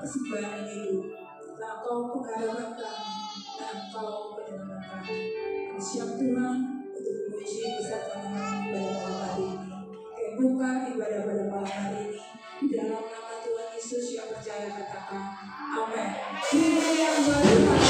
persembahan ini, nah Engkau pengharapan kami, nah Engkau penyelamat kami. Kami siap Tuhan untuk memuji beserta nama ibadah malam hari ini. Kami buka ibadah pada malam hari ini di dalam nama Tuhan Yesus yang percaya, katakan amin. Hidup yang berlimpah.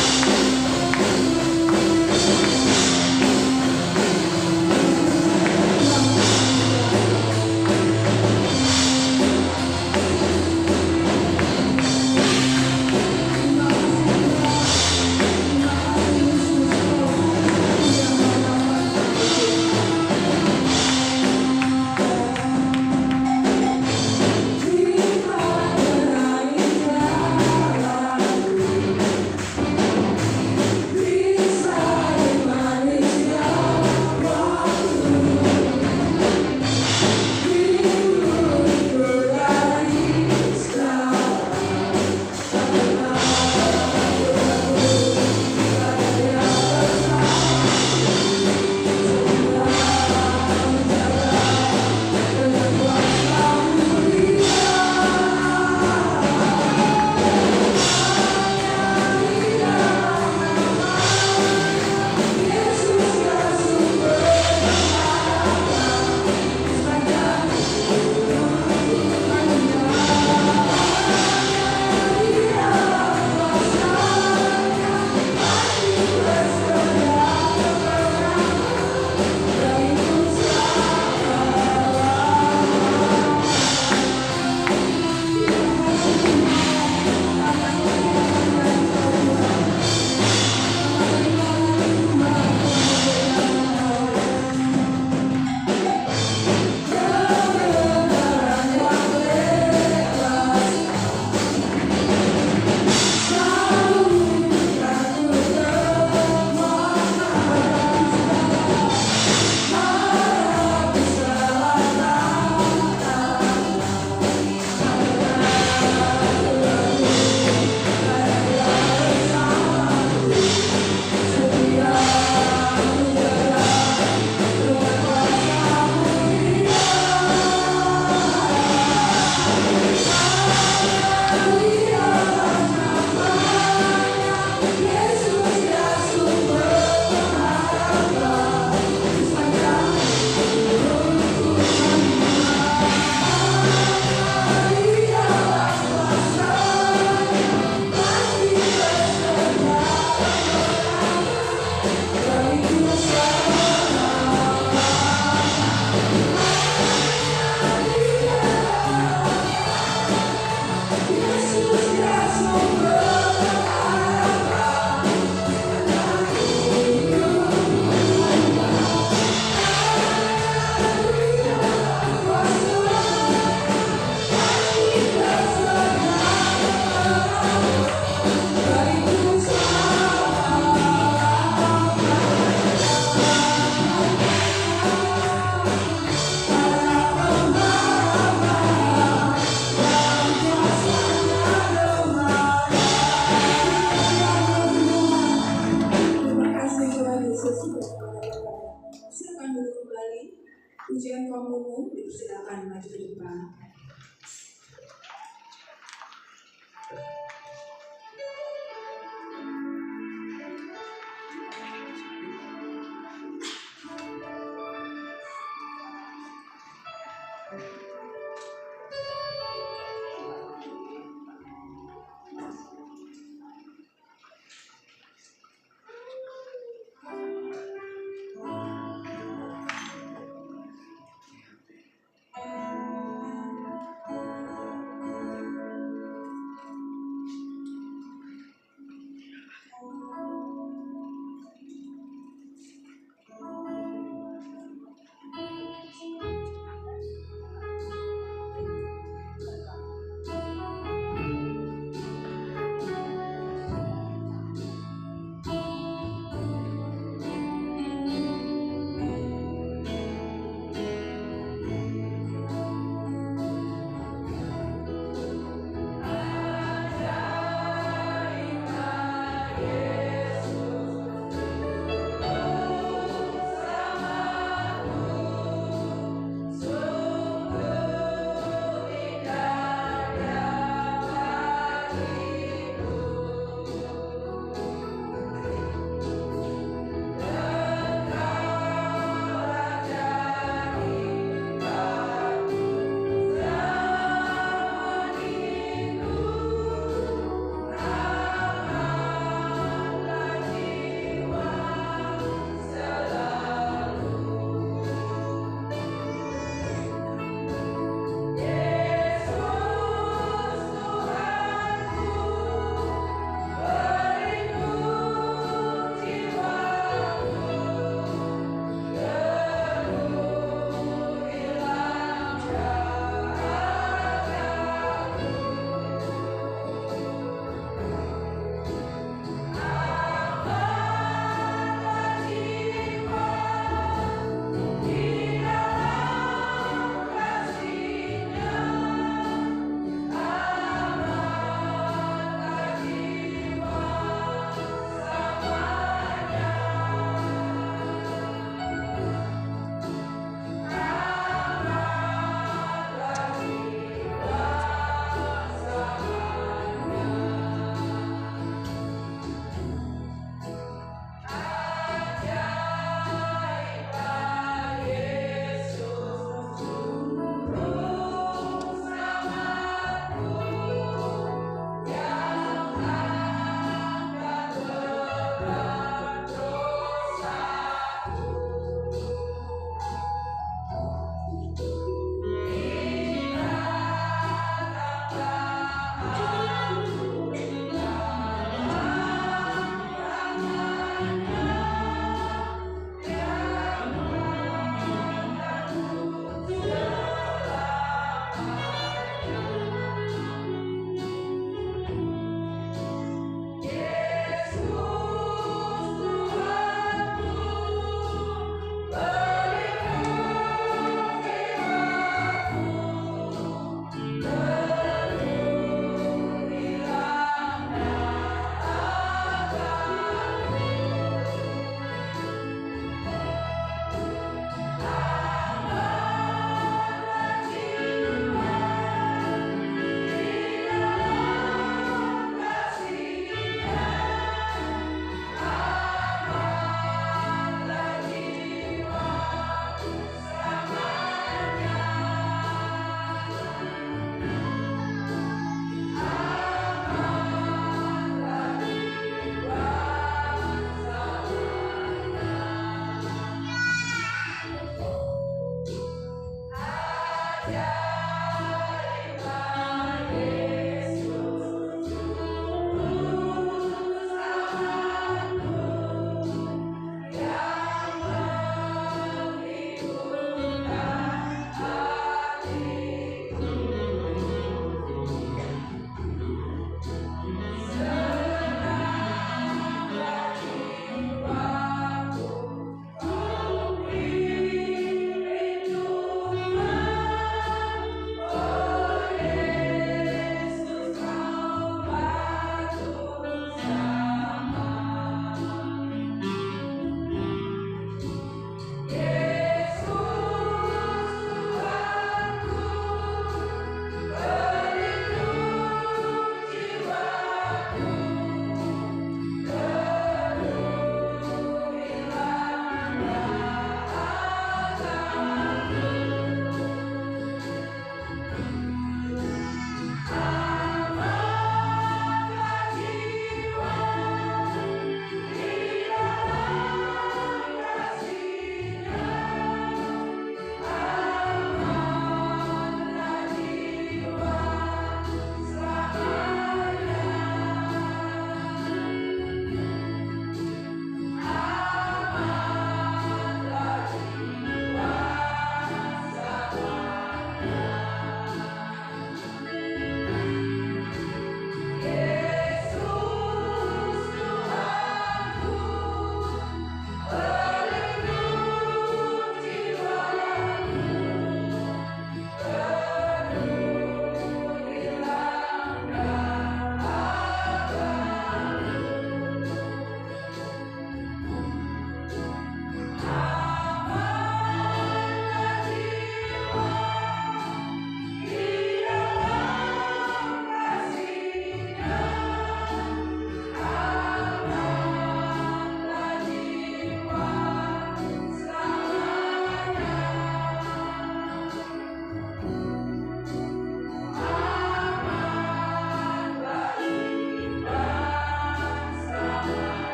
Ujian kaum umum dipersilakan maju ke depan.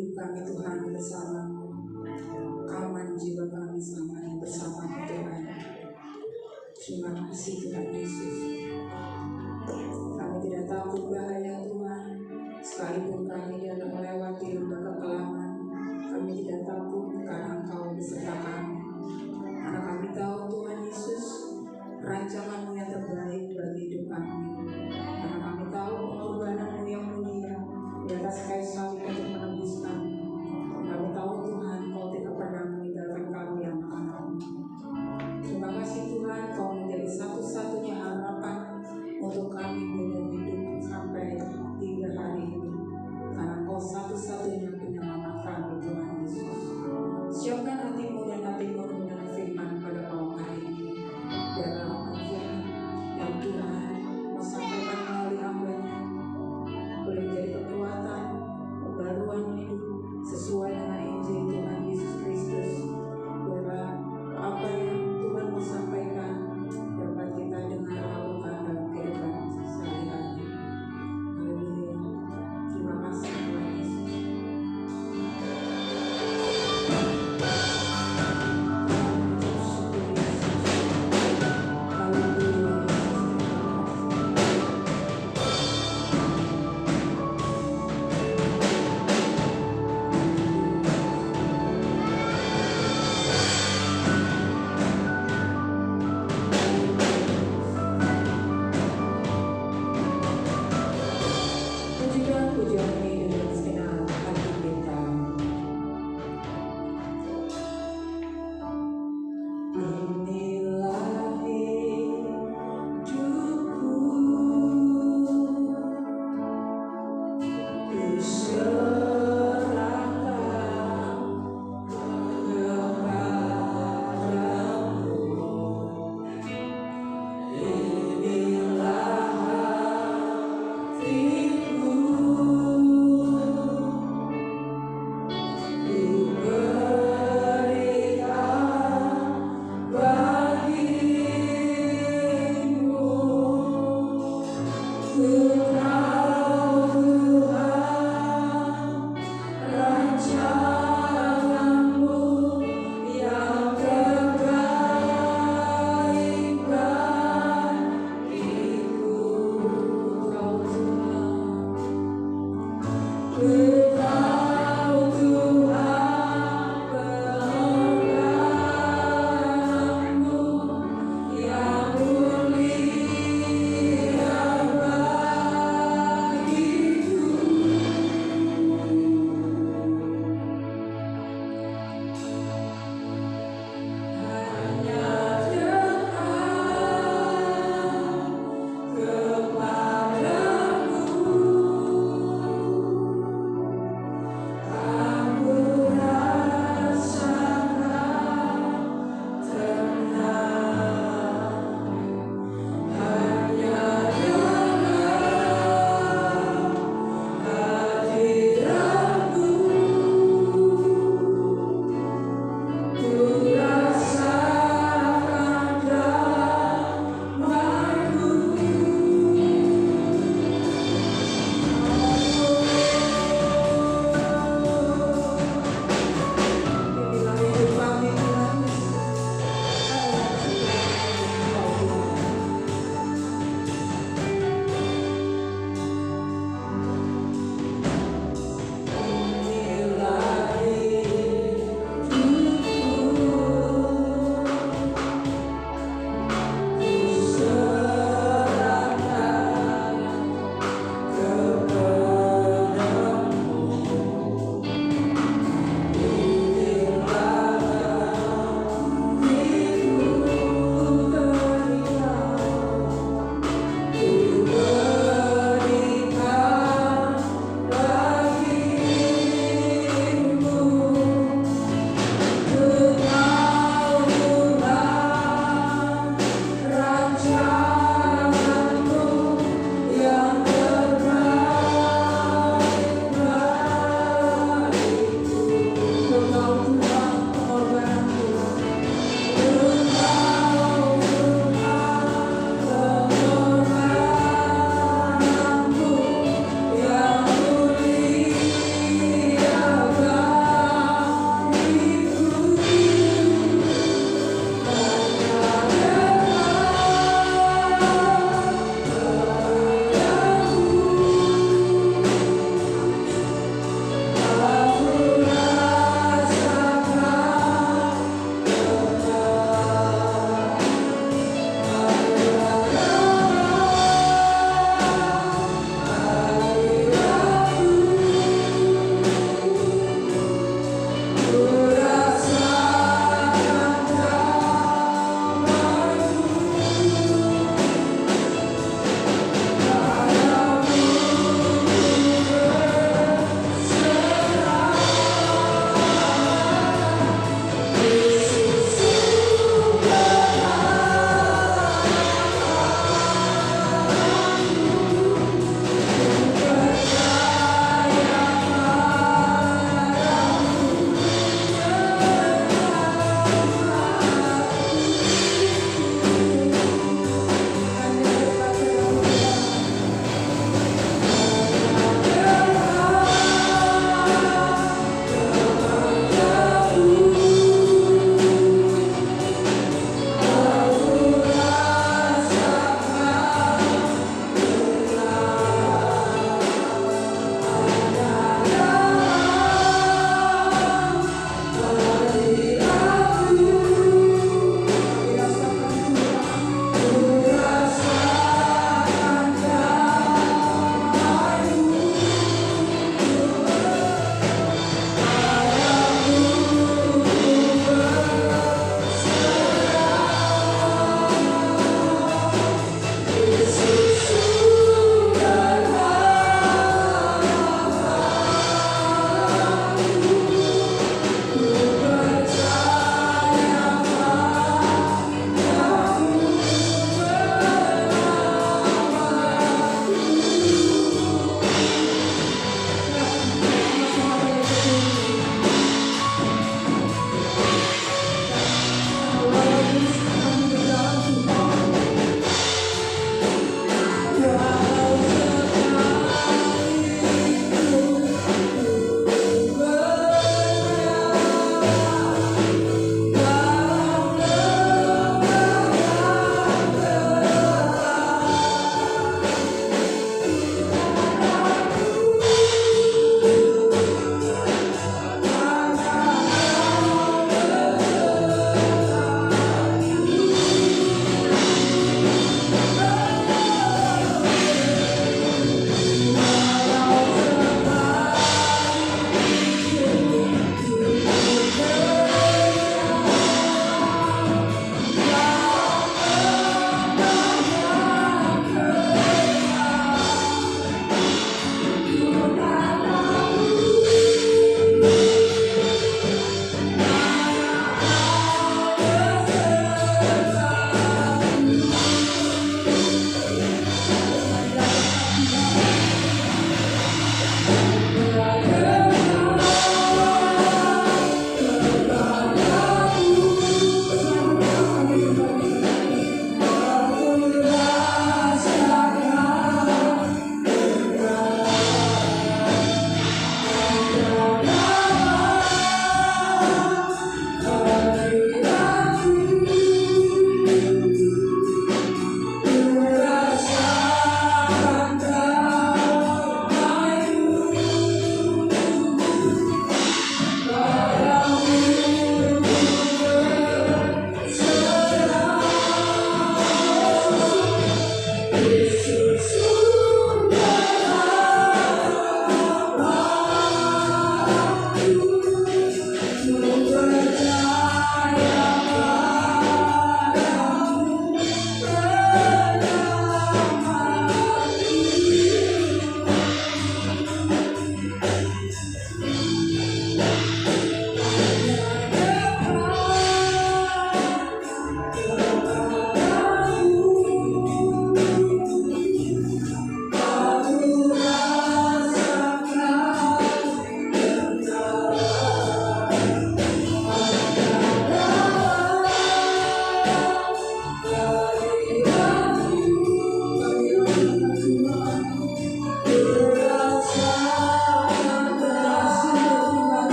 hidup kami Tuhan bersama-Mu. Aman jiwa kami selamanya bersama-Mu Tuhan. Terima kasih Tuhan Yesus. Kami tidak takut bahaya Tuhan, sekalipun kami dalam melewati lembah kekelaman. Kami tidak takut karena Engkau beserta kami. Karena kami tahu Tuhan Yesus, rancangan-Mu yang terbaik bagi hidup kami. Karena kami tahu pengorbanan-Mu yang mulia di atas kayu salib untuk menebus kami. Kami tahu Tuhan, Kau tidak pernah meninggalkan kami anak-anak-Mu. Terima kasih Tuhan, Kau menjadi satu-satunya harapan untuk kami boleh hidup sampai hingga hari ini. Karena Kau satu-satunya penyelamat kami Tuhan Yesus.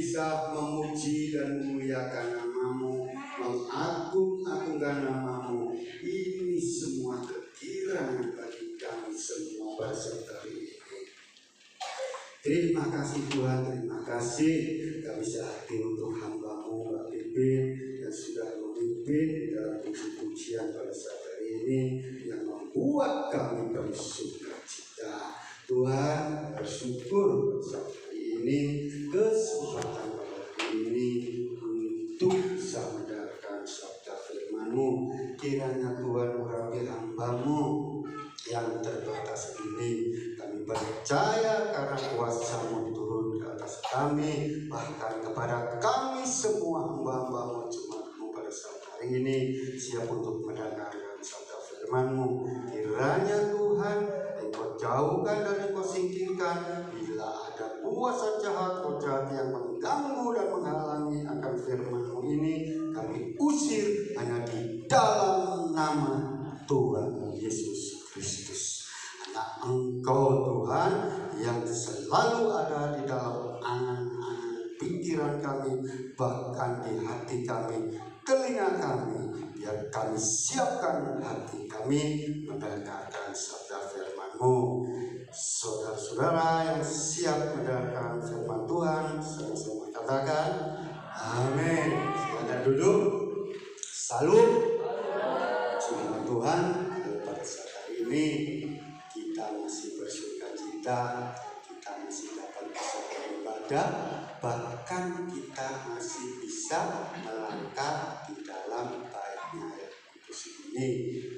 bisa memuji dan memuliakan nama-Mu, mengagung-agungkan nama-Mu. Ini semua terkira bagi kami semua berserta ini. Terima kasih Tuhan, terima kasih kami sehati untuk hamba-Mu Mbak Pipin yang sudah memimpin dalam puji-pujian pada saat hari ini yang membuat kami bersuka cita. Tuhan, bersyukur saat hari ini kesempatan pada hari ini untuk bisa mendengarkan sabda firman-Mu. Kiranya Tuhan urapi hamba-Mu yang terbatas ini. Kami percaya karena kuasa-Mu turun ke atas kami, bahkan kepada kami semua hamba-hamba-Mu jemaat-Mu pada saat hari ini siap untuk mendengarkan sabda firman-Mu. Kiranya Tuhan Engkau jauhkan dan Engkau singkirkan bila ada kuasa jahat, roh jahat yang mengganggu dan menghalangi akan firman-Mu ini. Kami usir hanya di dalam nama Tuhan Yesus Kristus. Anak Engkau Tuhan yang selalu ada di dalam angan-angan pikiran kami, bahkan di hati kami, telinga kami, biar kami siapkan hati kami mendengarkan sabda firman-Mu. Saudara-saudara yang siap mendengarkan firman Tuhan, sama-sama katakan amin. Silakan duduk. Salut. Puji Tuhan, pada saat hari ini kita masih bersuka cita, kita masih dapat bisa beribadah, bahkan kita masih bisa melangkah di dalam baiknya ayat kudus ini,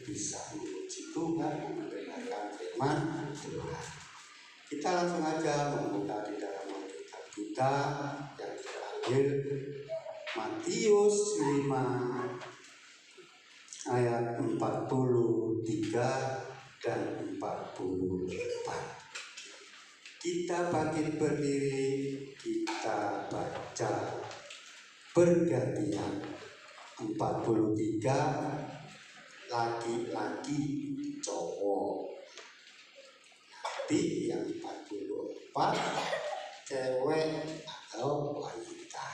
bisa memuji Tuhan, mendengarkan firman Tuhan. Kita langsung aja membuka di dalam Alkitab kita yang terakhir, Matius 5 ayat 43 dan 44. Kita bangkit berdiri, kita baca bergantian. 43 laki-laki cowok, nanti yang 44 cewek atau wanita.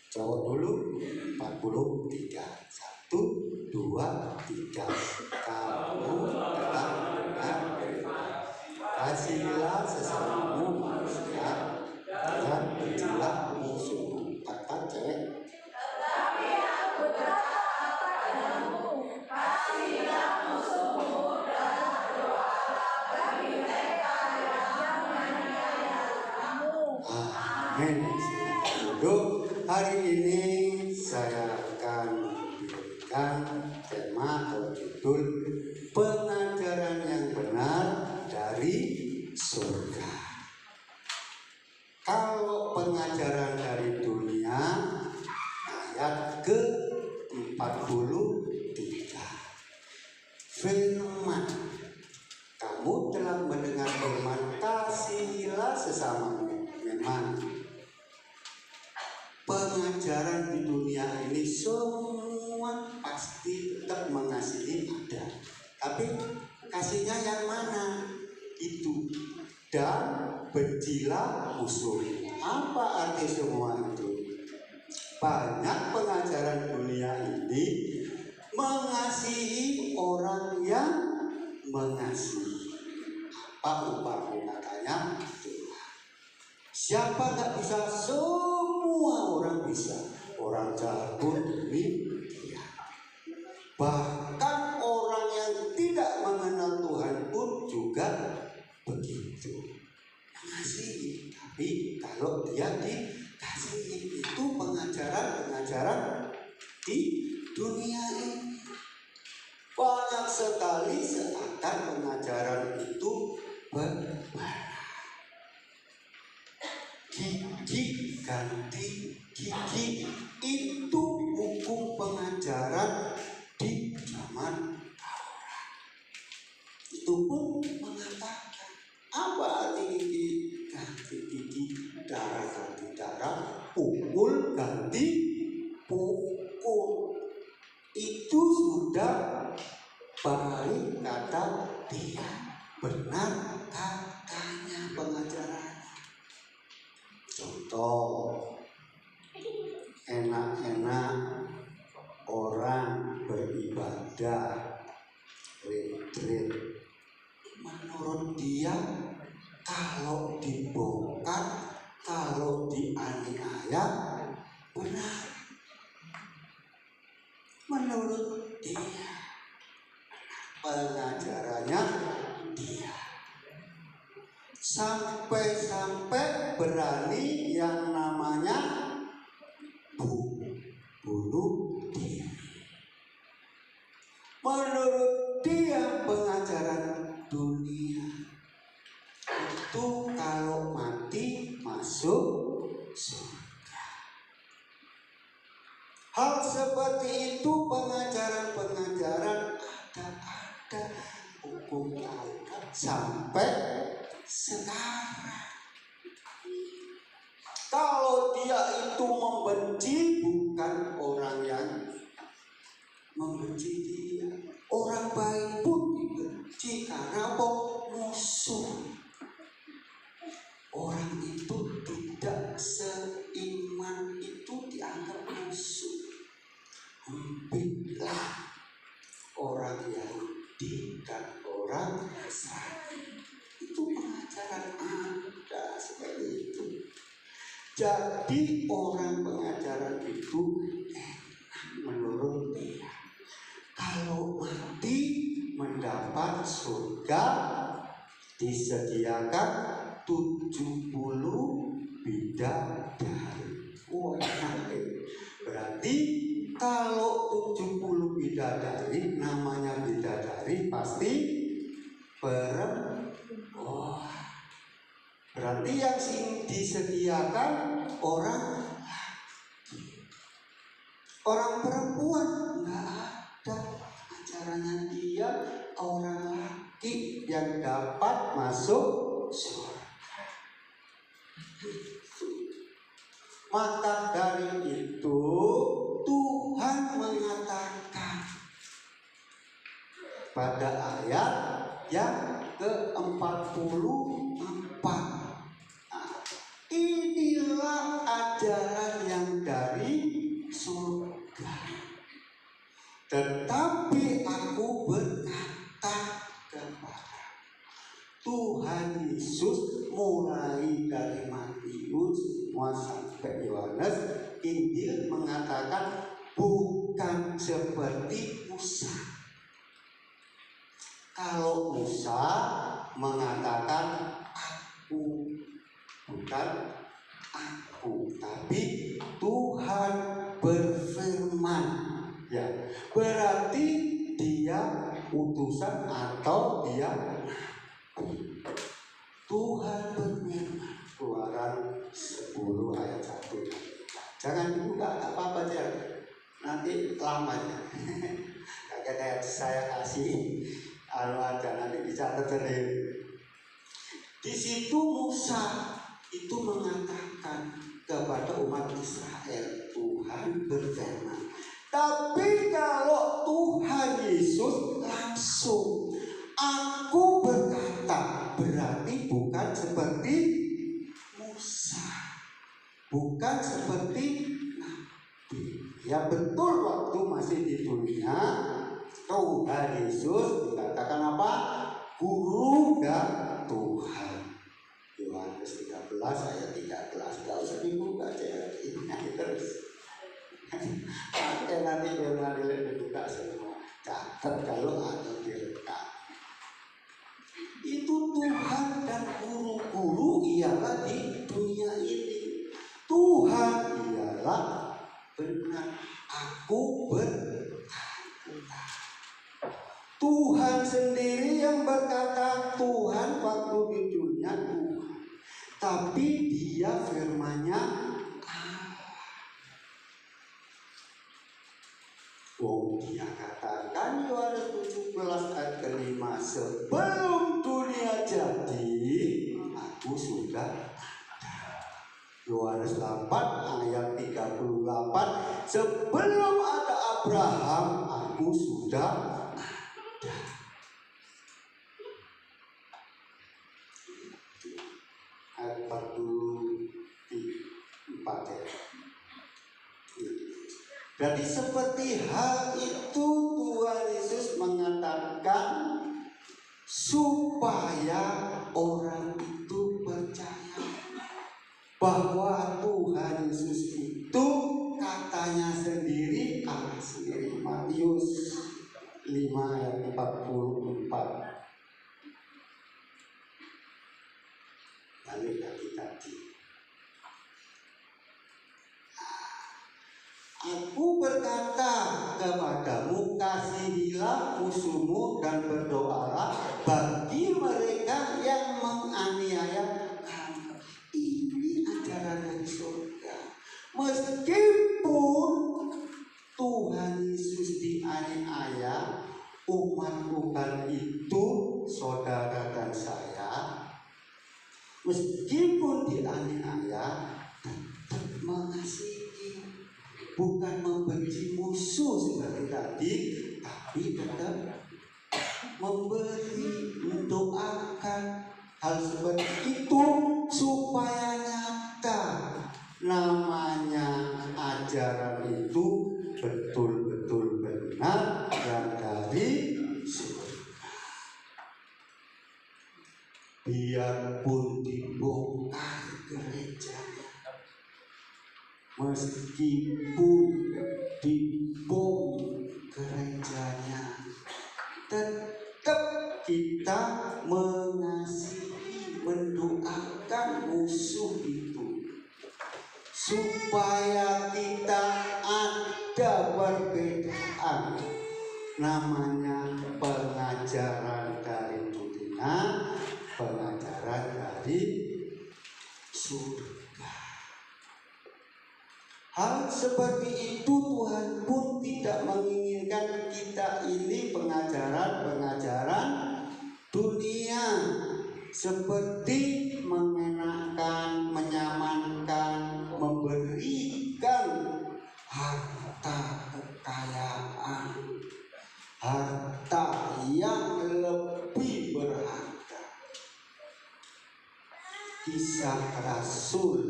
Cowok dulu 43. 1, 2, 3. Kamu telah benar firman. Kasihilah sesamamu manusia dan bencilah musuhmu. 4 cewek. Tetapi aku berkata kepadamu, kasihilah musuhmu dan berdoalah bagi mereka yang menganiaya kamu. Amin. Duduk. Hari ini saya akan memberikan tema atau judul pengajaran yang benar dari surga. Kalau pengajaran dari dunia, ayat ke-43. Firman, kamu telah mendengar firman, kasihilah sesamamu. Memang pengajaran di dunia ini semua pasti tetap mengasihi ada, tapi kasihnya yang mana itu, dan bencilah musuh. Apa arti semua itu? Banyak pengajaran dunia ini mengasihi orang yang mengasihi. Apa umpamanya katanya Tuhan. Siapa nggak bisa? Semua orang bisa. Orang jahat pun demikian. Bahkan orang yang tidak mengenal Tuhan pun juga begitu. Mengasihi. Tapi kalau dia dikasihi, itu pengajaran di dunia ini. Banyak sekali seakan pengajaran itu benar. Gigi ganti gigi, itu hukum pengajaran di zaman Taurat. Itu pun mengatakan apa arti gigi ganti gigi, darah ganti darah, pukul ganti pukul. Itu sudah baik kata dia, benar katanya pengajaran. Contoh, enak-enak orang beribadah retreat. Menurut dia kalau dibongkar, kalau dianiaya benar. Menurut dia, pengajarannya dia sampai-sampai berani yang namanya bunuh diri. Menurut dia pengajaran dunia itu kalau mati masuk surga. Hal seperti itu pengajaran-pengajaran ada hukum Taurat sampai sekarang. Kalau dia itu membenci, bukan orang yang membenci dia, orang baik pun dibenci karena apa? Musuh. Orang itu tidak seiman itu dianggap musuh. Hempitlah orang Yahudi dan orang Nasrani. Itu pengajaran ada seperti itu. Jadi orang pengajaran itu enak menurut dia. Kalau mati mendapat surga disediakan 70 bidadari. Wah, berarti kalau 70 bidadari, namanya bidadari pasti perempuan. Berarti yang disediakan orang perempuan nggak ada. Acaranya dia orang laki yang dapat masuk surga. Maka dari itu Tuhan mengatakan pada ayat yang ke-44, inilah ajaran yang dari surga. Tetapi aku berkata kepada Tuhan Yesus, mulai dari Matius sampai Yohanes, Injil mengatakan bukan seperti Musa. Kalau Musa mengatakan aku, bukan aku, tapi Tuhan berfirman. Ya, berarti dia utusan atau dia Tuhan berfirman. Keluaran 10 ayat 1. Jangan dibuka, tak apa-apa aja. Nanti lamanya. Kayak saya kasih aja nanti dicatat sendiri. Di situ Musa itu mengatakan kepada umat Israel, Tuhan berfirman. Tapi kalau Tuhan Yesus langsung, aku berkata, berarti bukan seperti Musa, bukan seperti Nabi. Ya betul, waktu masih di dunia Tuhan Yesus dikatakan apa? Guru dan Tuhan. Yohanes 13 ayat 13. Gak usah dibuka aja, ini terus. Nanti dibuka semua. Catat kalau ada direkam. Itu Tuhan dan guru-guru ialah di dunia ini. Tuhan ialah benar. Aku berkata. Tuhan sendiri yang berkata. Tuhan waktu di dunia Tuhan, tapi dia firman-Nya dia katakan Yohanes 17 ayat ke-5, sebelum dunia jadi aku sudah ada. Yohanes 8 ayat 38, sebelum ada Abraham aku sudah ada. Ayat 44 ya. Jadi seperti hal itu Tuhan Yesus mengatakan supaya orang itu percaya bahwa Tuhan Yesus itu katanya sendiri Allah sendiri. Matius 5 ayat 44. Balik lagi tadi. Aku berkata kepadamu, kasihilah musuhmu dan berdoalah bagi mereka yang menganiaya kamu. Ini ajaran dari surga. Meskipun Tuhan Yesus dianiaya, umat Tuhan itu saudara dan saya, meskipun dianiaya tetap mengasihi. Bukan membenci musuh seperti tadi, tapi tetap memberi, mendoakan. Hal seperti itu supaya nyata namanya ajaran itu betul-betul benar dan dari surga. Biarpun dibongkar gerejanya, meskipun dibom gerejanya, tetap kita mengasihi, mendoakan musuh itu supaya kita ada perbedaan. Namanya pengajaran dari dunia, pengajaran dari surga. Hal seperti itu Tuhan pun tidak menginginkan kita ini pengajaran-pengajaran dunia seperti mengenakan, menyamankan, memberikan harta kekayaan, harta yang lebih berharga. Kisah Rasul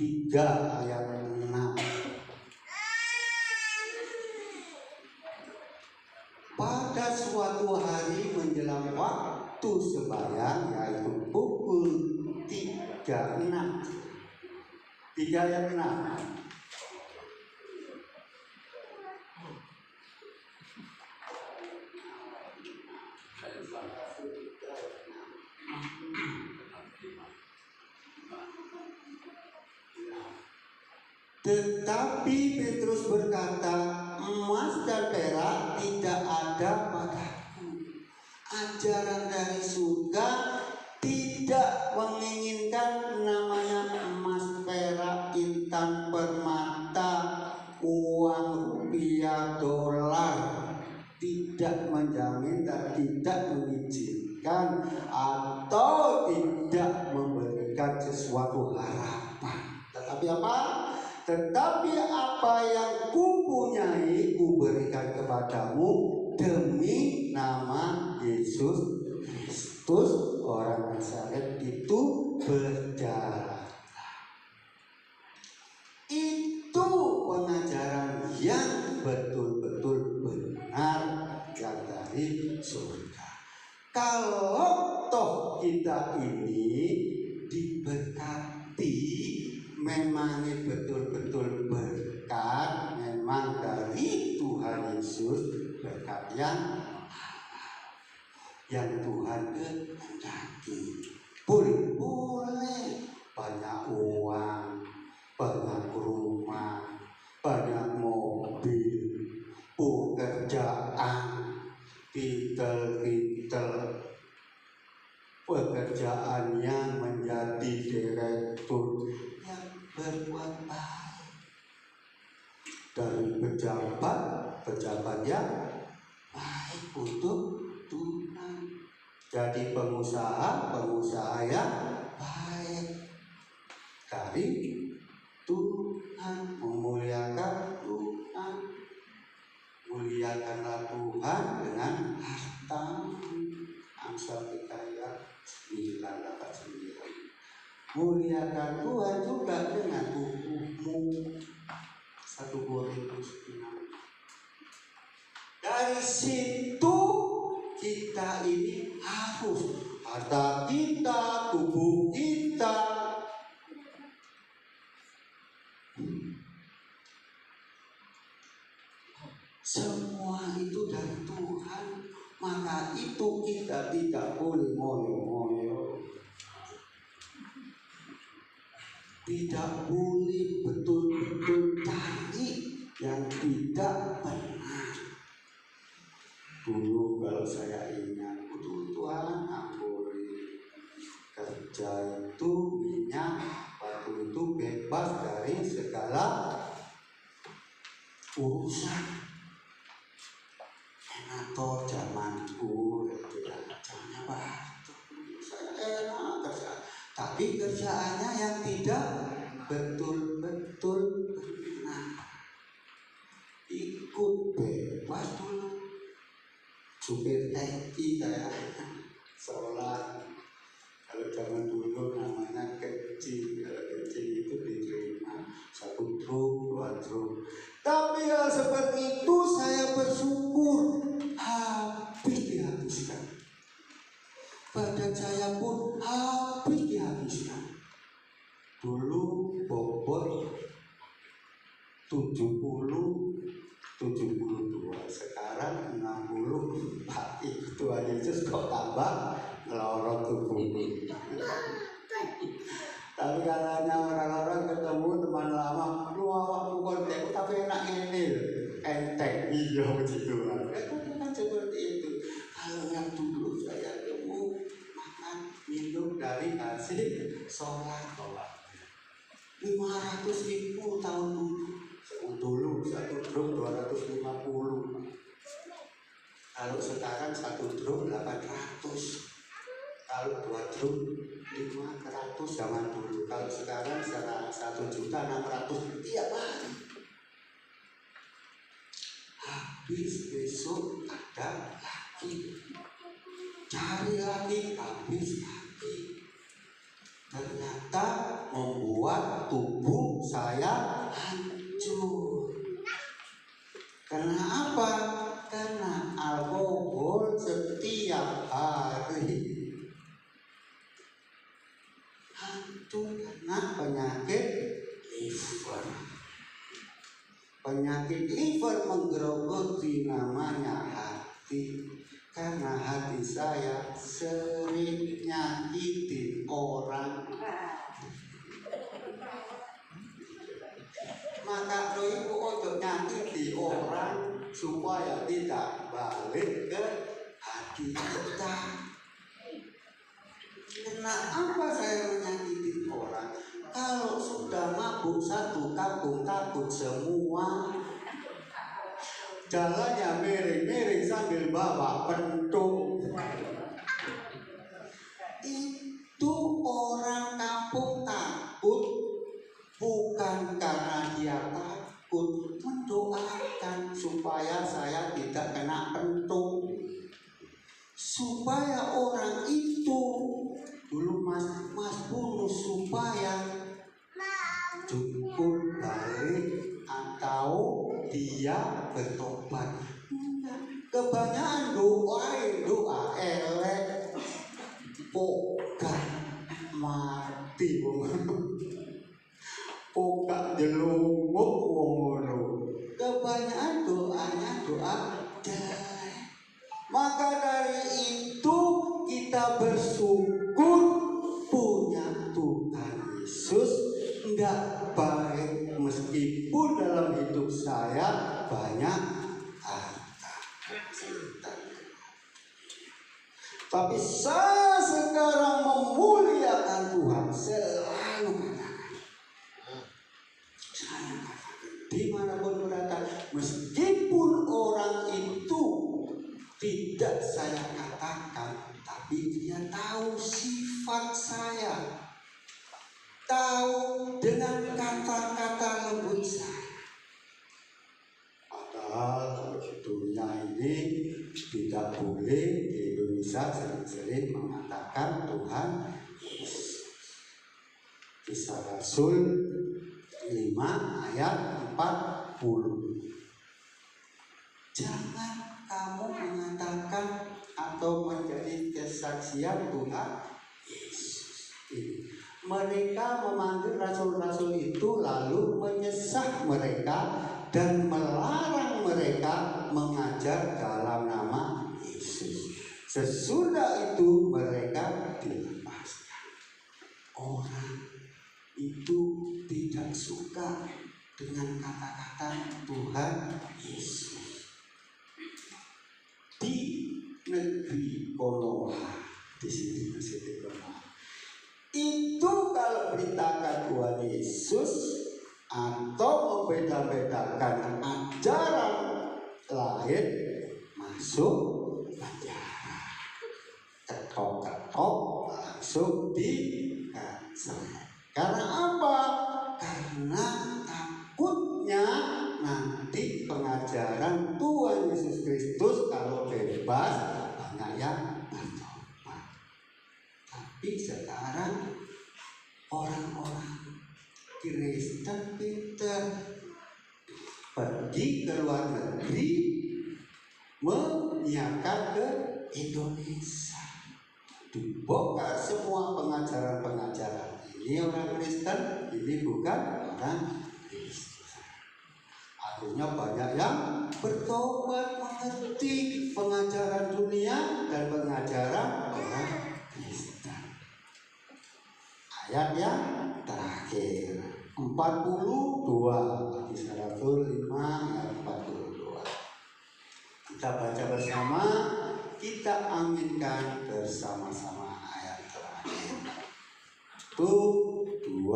3 ayat 6. Pada suatu hari menjelang waktu sembahyang, yaitu pukul 3 ayat 6. Tetapi Petrus berkata, emas dan perak tidak ada padaku. Ajaran dari surga tidak menginginkan namanya emas, perak, intan, permata, uang rupiah, dolar. Tidak menjamin dan tidak mengizinkan atau tidak memberikan sesuatu harapan. Tetapi apa? Tetapi apa yang kupunyai kuberikan kepadamu demi nama Yesus Kristus orang Nazaret itu berjalan. Itu pengajaran yang betul-betul benar yang dari surga. Kalau toh kita ini diberkati, memang betul-betul berkat, memang dari Tuhan Yesus, berkat yang Tuhan kehendaki. Boleh banyak uang, banyak rumah, banyak mobil, pekerjaan, titel, pekerjaan yang menjadi direktur yang berbuat baik, dari pejabat yang baik untuk Tuhan, jadi pengusaha yang baik dari Tuhan, memuliakan Tuhan. Muliakanlah Tuhan dengan hartamu. Amsal 3 ayat 9. Muliakan Tuhan juga dengan tubuhmu. 1 Korintus 6. Dari situ kita ini harus harta kita, tubuh kita, semua itu dari Tuhan. Maka itu kita tidak boleh ngoyo-ngoyo, tidak boleh betul-betul cari yang tidak benar. Dulu kalau saya ingat, Tuhan ampun, kerja itu minyak, waktu itu bebas dari segala urusan. Atau zamanku itu caranya batu, saya enak kerja, tapi kerjaannya yang tidak betul-betul benar. Ikut bebas dulu. Supir taksi saya sholat, kalau zaman dulu namanya kecil, kalau kecil itu diterima 1 truk, 2 truk. Tapi hal seperti itu saya bersyukur habis dihabiskan. Badan saya pun habis dihabiskan. Dulu bobot 72, sekarang 60. Pak itu aja kok tambah ngelorot tubuh. Tapi katanya orang-orang ketemu teman lama, lu awakmu kontek tapi enak ini, enteng, iya begitu kan seperti itu. Kalau yang dulu saya dulu makan minum dari hasil sholat 500.000 tahun dulu 1 truk 250. Kalau sekarang 1 truk 800. Kalau 2 truk 500 zaman dulu. Kalau sekarang 1.600.000 tiap hari. Habis besok ada lagi. Cari lagi, habis lagi. Ternyata membuat tubuh saya hancur. Karena apa? Karena alkohol setiap hari. Hancur karena penyakit liver. Penyakit liver menggerogoti namanya hati. Karena hati saya sering nyakitin orang. Maka ibu ojo nyakiti orang supaya tidak balik ke hati kita. Kenapa saya menyakiti orang? Kalau sudah mabuk 1 kampung takut semua. Jalannya miring-miring sambil bawa pentung. Itu orang kampung takut bukan karena dia takut, mendoakan supaya saya tidak kena pentung. Supaya orang itu dulu mas bunuh supaya cukup balik atau dia bertobat. Kebanyakan doa elek, pokah mati pokah jelunguk ngono. Kebanyakan doanya doa jelek. Maka dari itu kita bersyukur punya Tuhan Yesus. Enggak baik meskipun dalam hidup saya banyak harta. Tapi saya sekarang memuliakan Tuhan. Selalu katakan, saya katakan dimanapun berada, meskipun orang itu tidak saya katakan, tapi dia tahu sifat saya, tahu dengan kata-kata lembut saya. Padahal kalau di dunia ini tidak boleh di Indonesia sering-sering mengatakan Tuhan Yesus. Kisah Rasul 5 ayat 4 Jangan kamu mengatakan atau menjadi kesaksian Tuhan Yesus. Mereka memanggil rasul-rasul itu lalu menyesah mereka dan melarang mereka mengajar dalam nama Yesus. Sesudah itu mereka dilepaskan. Orang itu tidak suka dengan kata-kata Tuhan Yesus. Di negeri Konoha, di sini masih di Konoha, itu kalau beritakan Tuhan Yesus atau membeda-bedakan ajaran lain, masuk penjara, ketok-ketok langsung dikasih. Karena apa? Karena takutnya nanti pengajaran Tuhan Yesus Kristus kalau bebas banyak yang bertobat. Tapi sekarang orang-orang Kristen Peter pergi ke luar negeri menyiarkan ke Indonesia. Dibongkar semua pengajaran-pengajaran. Ini orang Kristen, ini bukan orang Kristen. Akhirnya banyak yang bertobat, mengerti pengajaran dunia dan pengajaran orang Kristen. Ayat yang terakhir 42 di 105 ayat 42. Kita baca bersama, kita aminkan bersama-sama ayat terakhir. 1, 2,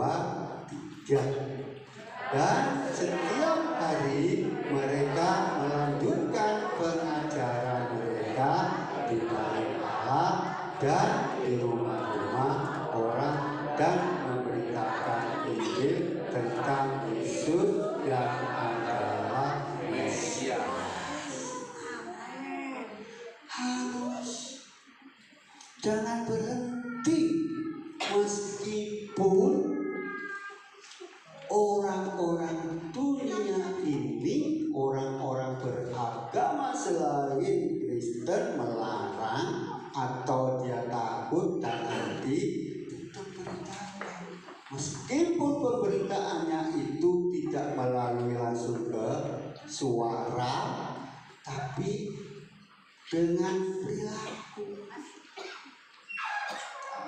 3. Dan setiap hari mereka melanjutkan pengajaran mereka di bait Allah dan di rumah-rumah orang dan memberitakan Injil tentang Yesus yang adalah Mesias. Harus jangan berhenti meskipun orang-orang dunia ini, orang-orang beragama selain Kristen melarang atau dia takut dan nanti tetap beritakan. Meskipun pemberitaannya itu tidak melalui langsung ke suara, tapi dengan perilaku.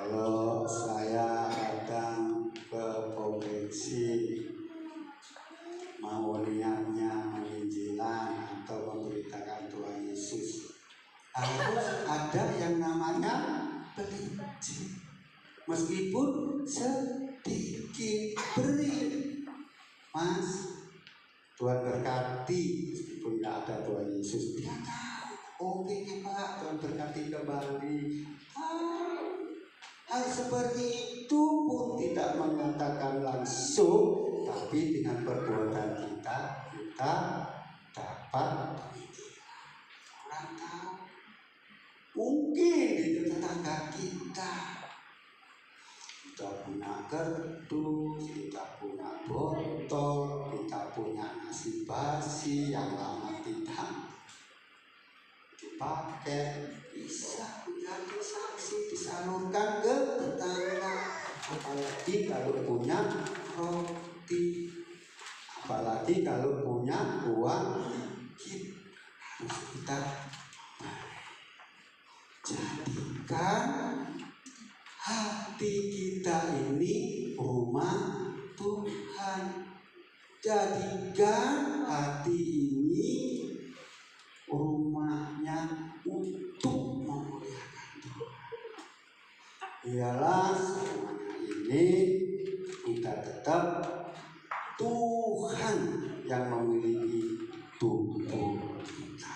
Kalau saya datang ke provinsi mau niatnya menginjilan atau memberitakan Tuhan Yesus, harus ada yang namanya pelinci. Meskipun sedikit beri, Mas, Tuhan berkati. Meskipun tidak ada Tuhan Yesus, dia tahu. Oke Pak, Tuhan berkati kembali. Hal seperti itu pun tidak mengatakan langsung, tapi dengan perbuatan kita dapat orang tahu. Mungkin di tetangga kita punya kerdus, kita punya botol, kita punya nasi basi yang lama tidak dipakai, bisa menjadi saksi, disalurkan ke tetangga. Apalagi kalau punya roti, apalagi kalau punya uang dikit, harus kita jadikan hati kita ini rumah Tuhan. Jadikan hati ini rumahnya untuk memuliakan Tuhan. Ialah semuanya ini kita tetap Tuhan yang memiliki tubuh kita.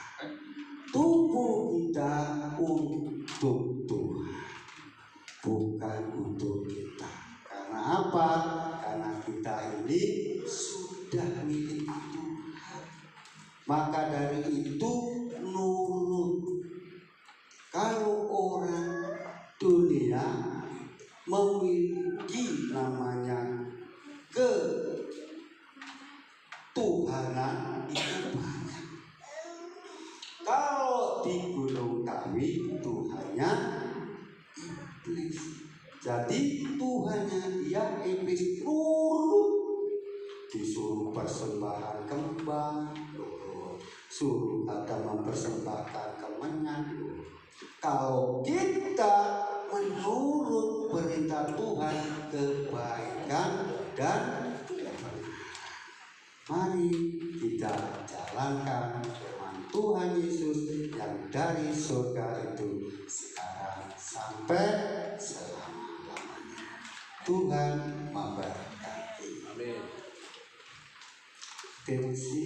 Tubuh kita untuk Tuhan, bukan untuk kita. Karena apa? Karena kita ini sudah milik Tuhan. Maka dari itu nurut. Kalau orang dunia memiliki namanya ketuhanan, ketuhanan itu banyak. Kalau di gunung Kawi Tuhannya iblis. Jadi Tuhannya dia iblis nurut, disuruh persembahan kembang, suruh Adam mempersembahkan kemenyan. Kalau kita menurut perintah Tuhan, kebaikan dan mari kita jalankan firman Tuhan Yesus yang dari surga itu sekarang sampai selama-lamanya. Tuhan memberkati. Amin. Tensi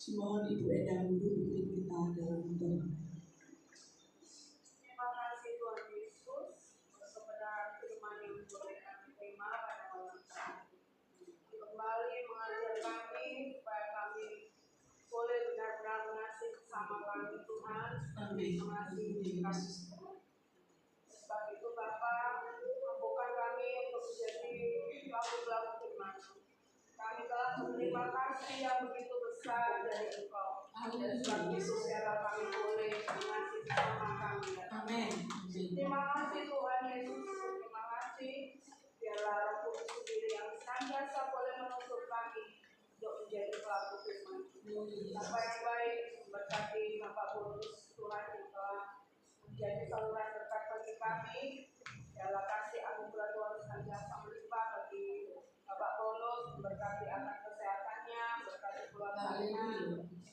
Mohon Ibu Endang dulu pimpin kita dalam doa. Terima kasih Tuhan Yesus untuk kebenaran firman yang boleh kami terima pada malam hari ini. Kembali mengajar kami supaya kami boleh benar-benar mengasihi sesama kami Tuhan, seperti mengasihi kami. Sebab itu Bapa, mampukan kami untuk menjadi pelaku-pelaku firman. Kami telah menerima kasih yang begitu besar dari Engkau. Dan sebab itu biarlah kami boleh mengasihi sesama kami. Amin. Terima kasih Tuhan Yesus. Terima kasih. Biarlah Roh Kudus sendiri yang senantiasa boleh menuntun kami untuk menjadi pelaku firman. Bapa yang baik, memberkati Bapak Bonus Tuhan yang telah menjadi saluran berkat bagi kami. Biarlah kasih anugerah Tuhan senantiasa melimpah bagi Bapak Bonus, memberkati akan kesehatannya, berkati keluarganya,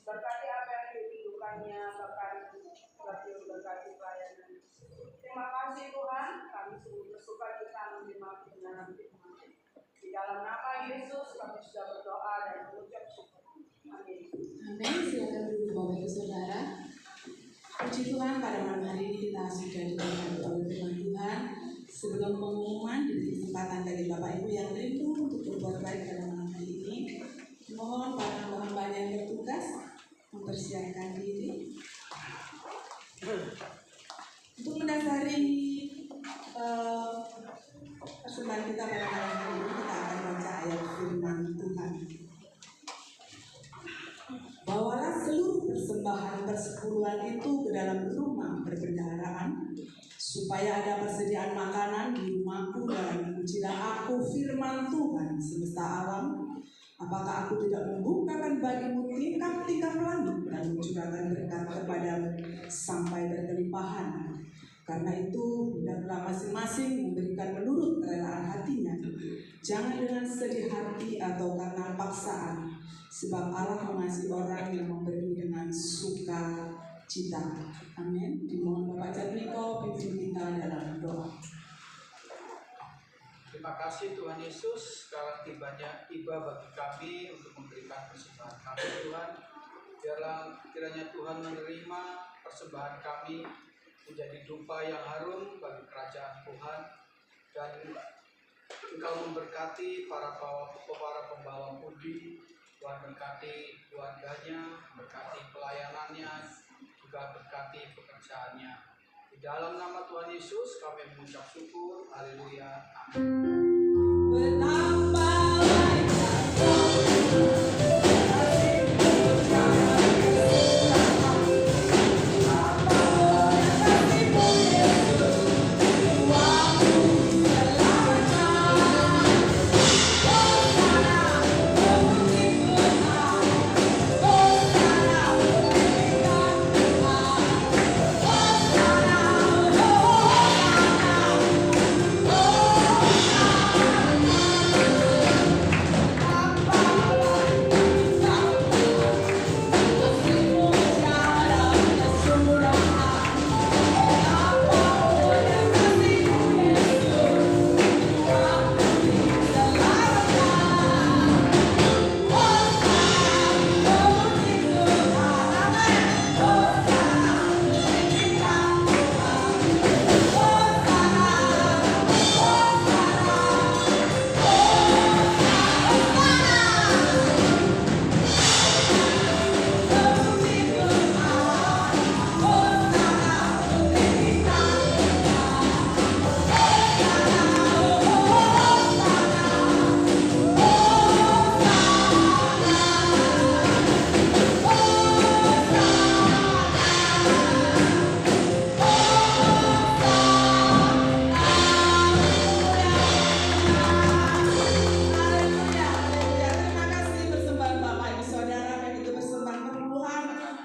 berkati apa yang dirindukannya, bahkan berkati pelayanan. Terima kasih Tuhan, kami sungguh bersuka cita menerima kebenaran firman. Di dalam nama Yesus kami sudah berdoa dan mengucap syukur. Amin. Amin. Silakan duduk Bapak Ibu Saudara. Puji Tuhan, pada malam hari ini kita sudah diberkati oleh firman Tuhan. Sebelum pengumuman, diberi kesempatan bagi Bapak Ibu yang rindu untuk berbuat baik pada malam hari ini. Mohon para hamba-hamba yang bertugas mempersiapkan diri. Untuk mendasari persembahan kita pada malam hari ini, kita akan baca ayat firman Tuhan. Bawalah seluruh persembahan persepuluhan itu ke dalam rumah perbendaharaan, supaya ada persediaan makanan di rumahku, dan pujilah aku firman Tuhan semesta alam. Apakah aku tidak membukakan bagimu tingkap-tingkap langit dan mencurahkan berkat kepadamu sampai berkelimpahan? Karena itu, hendaklah masing-masing memberikan menurut kerelaan hatinya, jangan dengan sedih hati atau karena paksaan, sebab Allah mengasihi orang yang memberi dengan sukacita. Amin. Dimohon Bapak Jatmiko pimpin kita dalam doa. Terima kasih Tuhan Yesus, sekarang tiba bagi kami untuk memberikan persembahan kami Tuhan. Biarlah kiranya Tuhan menerima persembahan kami menjadi dupa yang harum bagi kerajaan Tuhan, dan Engkau memberkati para pembawa puji. Tuhan berkati keluarganya, berkati pelayanannya, juga berkati pekerjaannya. Di dalam nama Tuhan Yesus kami mengucap syukur. Haleluya.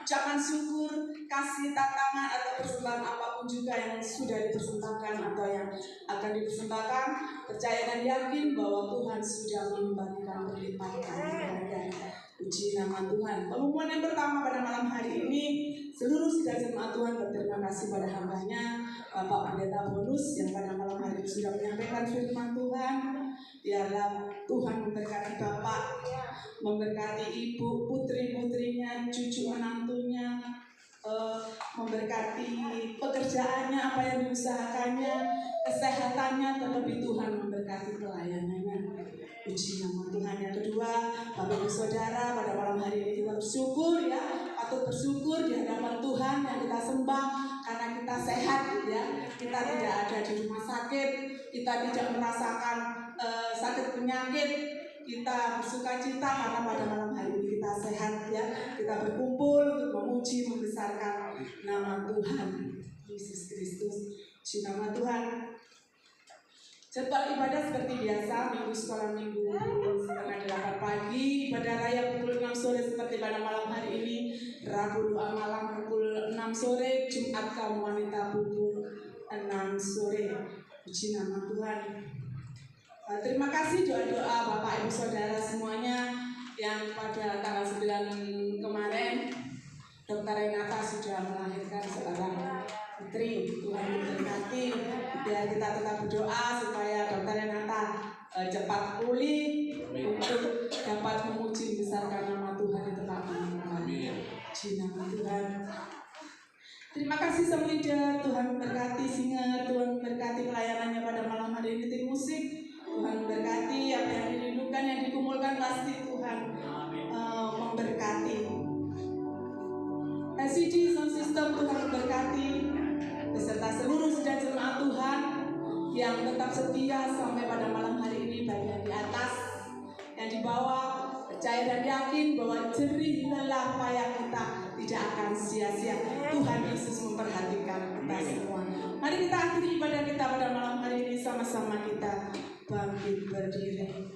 Ucapan syukur, kasih tantangan atau persembahan apapun juga yang sudah dipersembahkan atau yang akan dipersembahkan, percaya dan yakin bahwa Tuhan sudah membagikan berlimpah. Puji nama Tuhan. Pengumuman yang pertama pada malam hari ini, seluruh sidang jemaat Tuhan berterima kasih pada hambanya Bapak Pendeta Bonus yang pada malam hari ini sudah menyampaikan firman Tuhan. Biarlah Tuhan memberkati Bapak, memberkati Ibu, putri-putrinya, cucu menantunya, memberkati pekerjaannya, apa yang diusahakannya, kesehatannya, terlebih Tuhan memberkati pelayanannya. Puji nama Tuhan. Yang kedua, Bapak Ibu Saudara, pada malam hari ini kita bersyukur ya, patut bersyukur di hadapan Tuhan yang kita sembah karena kita sehat ya. Kita tidak ada di rumah sakit, kita tidak merasakan sakit penyakit. Kita bersukacita karena pada malam hari ini kita sehat ya. Kita berkumpul untuk memuji, membesarkan nama Tuhan Yesus Kristus. Puji nama Tuhan. Jadwal ibadah seperti biasa, minggu sekolah minggu setengah 8 pagi, ibadah raya pukul 6 sore seperti pada malam hari ini, Rabu doa malam pukul 6 sore, Jumat kaum wanita pukul 6 sore. Puji nama Tuhan. Terima kasih doa-doa Bapak Ibu Saudara semuanya yang pada tanggal 9 kemarin Dr. Renata sudah melahirkan seorang putri. Tuhan memberkati, biar kita tetap berdoa supaya Dr. Renata cepat pulih untuk dapat memuji membesarkan nama Tuhan di tempat ini. Puji nama Tuhan. Terima kasih sang leader, Tuhan memberkati singer, Tuhan memberkati pelayanannya pada malam hari ini, tim musik. Tuhan memberkati apa yang dirindukan, yang dikumpulkan pasti Tuhan memberkati. SCD Sound System Tuhan memberkati, beserta seluruh sedang jemaat Tuhan yang tetap setia sampai pada malam hari ini, baik yang di atas, yang di bawah, percaya dan yakin bahwa jerih lelah payah kita tidak akan sia-sia. Tuhan Yesus memperhatikan kita semua. Mari kita akhiri ibadah kita pada malam hari ini, sama-sama kita bangkit berdiri.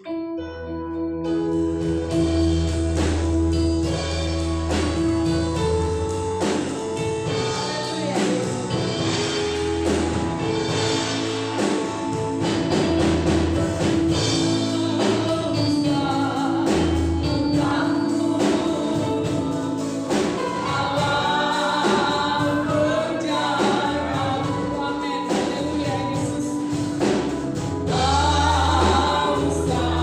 Stop.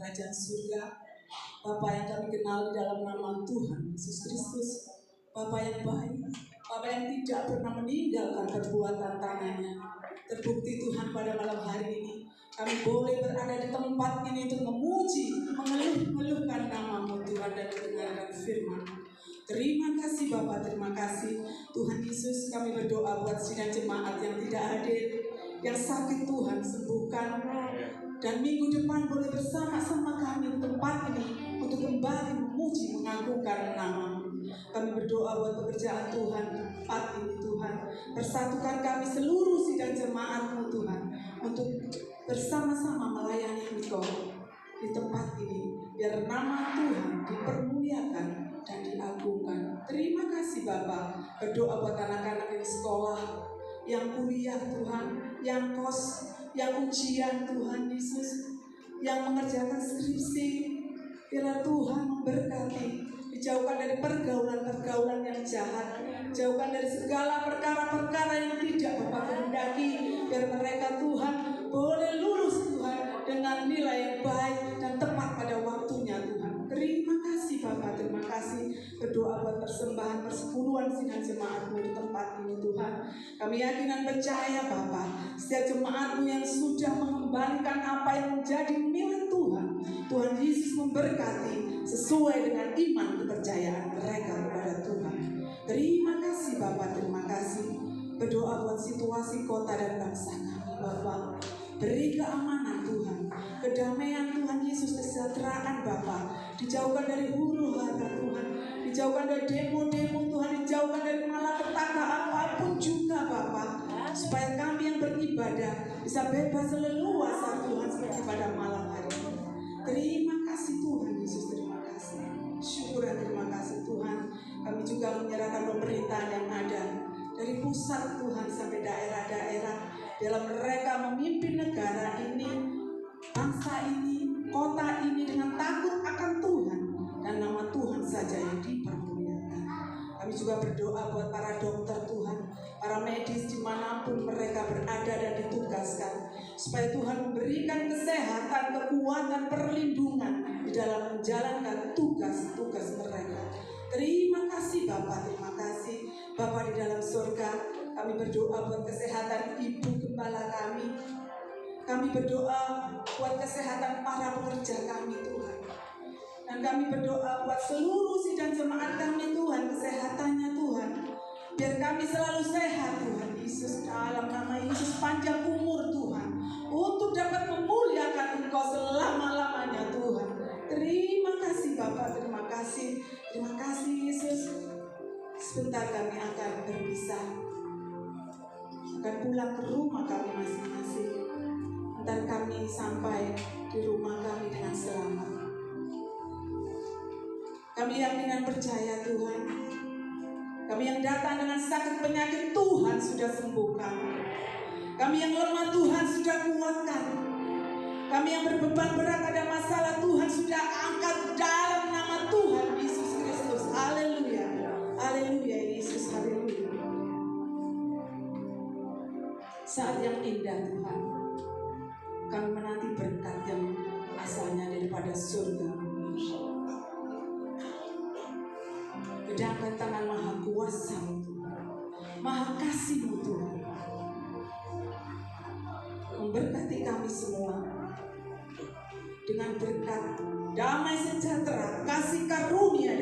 kerajaan surga. Bapa yang kami kenal di dalam nama Tuhan Yesus Kristus, Bapa yang baik, Bapa yang tidak pernah meninggalkan perbuatan tangannya. Terbukti Tuhan pada malam hari ini kami boleh berada di tempat ini untuk memuji, mengeluh-ngeluhkan nama-Mu Tuhan dan mendengarkan firman. Terima kasih Bapa, terima kasih Tuhan Yesus. Kami berdoa buat sidang jemaat yang tidak hadir, yang sakit Tuhan sembuhkan, dan minggu depan boleh bersama-sama kami di tempat ini untuk kembali memuji, mengagungkan nama-Mu. Kami berdoa buat pekerjaan Tuhan tempat ini Tuhan. Persatukan kami seluruh sidang jemaat-Mu Tuhan untuk bersama-sama melayani Engkau di tempat ini, biar nama Tuhan dipermuliakan dan diagungkan. Terima kasih Bapa. Berdoa buat anak-anak yang sekolah, yang kuliah Tuhan, yang kos, yang ujian Tuhan Yesus, yang mengerjakan skripsi. Biarlah Tuhan memberkati, dijauhkan dari pergaulan-pergaulan yang jahat, jauhkan dari segala perkara-perkara yang tidak Bapa kehendaki, biar mereka Tuhan boleh lulus Tuhan dengan nilai yang baik dan tepat pada waktunya Tuhan. Terima kasih Bapa, terima kasih. Berdoa buat persembahan persepuluhan sidang jemaat-Mu di tempat ini Tuhan. Kami yakin dan percaya Bapa, setiap jemaat-Mu yang sudah mengembalikan apa yang menjadi milik Tuhan, Tuhan Yesus memberkati sesuai dengan iman kepercayaan mereka kepada Tuhan. Terima kasih Bapa, terima kasih. Berdoa buat situasi kota dan bangsa kami Bapa. Beri keamanan Tuhan, kedamaian Tuhan Yesus, kesejahteraan Bapa. Dijauhkan dari huru hara Tuhan, dijauhkan dari demo-demo Tuhan, dijauhkan dari malapetaka apapun juga Bapa, supaya kami yang beribadah bisa bebas leluasa Tuhan seperti pada malam hari ini. Terima kasih Tuhan Yesus, terima kasih. Syukur dan terima kasih Tuhan. Kami juga menyerahkan pemerintahan yang ada dari pusat Tuhan sampai daerah-daerah, dalam mereka memimpin negara ini, bangsa ini, kota ini dengan takut akan Tuhan dan nama Tuhan saja yang dipermuliakan. Kami juga berdoa buat para dokter Tuhan, para medis dimanapun mereka berada dan ditugaskan, supaya Tuhan memberikan kesehatan, kekuatan, perlindungan di dalam menjalankan tugas-tugas mereka. Terima kasih Bapa, terima kasih Bapa di dalam surga. Kami berdoa buat kesehatan ibu gembala kami. Kami berdoa buat kesehatan para pekerja kami Tuhan. Dan kami berdoa buat seluruh sidang jemaat kami Tuhan, kesehatannya Tuhan. Biar kami selalu sehat Tuhan Yesus, dalam nama Yesus, panjang umur Tuhan, untuk dapat memuliakan Engkau selama-lamanya Tuhan. Terima kasih Bapa, terima kasih. Terima kasih Yesus. Sebentar kami akan berpisah, akan pulang ke rumah kami masing-masing. Entar kami sampai di rumah kami dengan selamat. Kami yakin dan percaya Tuhan, kami yang datang dengan sakit penyakit Tuhan sudah sembuhkan. Kami yang lemah Tuhan sudah kuatkan. Kami yang berbeban berat ada masalah Tuhan sudah angkat dalam nama Tuhan Yesus Kristus. Haleluya, haleluya Yesus, haleluya. Saat yang indah Tuhan, kami menanti berkat yang asalnya daripada surga. Pedangkan tangan Maha Kuasa Tuhan, Maha Kasih Tuhan, memberkati kami semua dengan berkat damai sejahtera, kasih karunia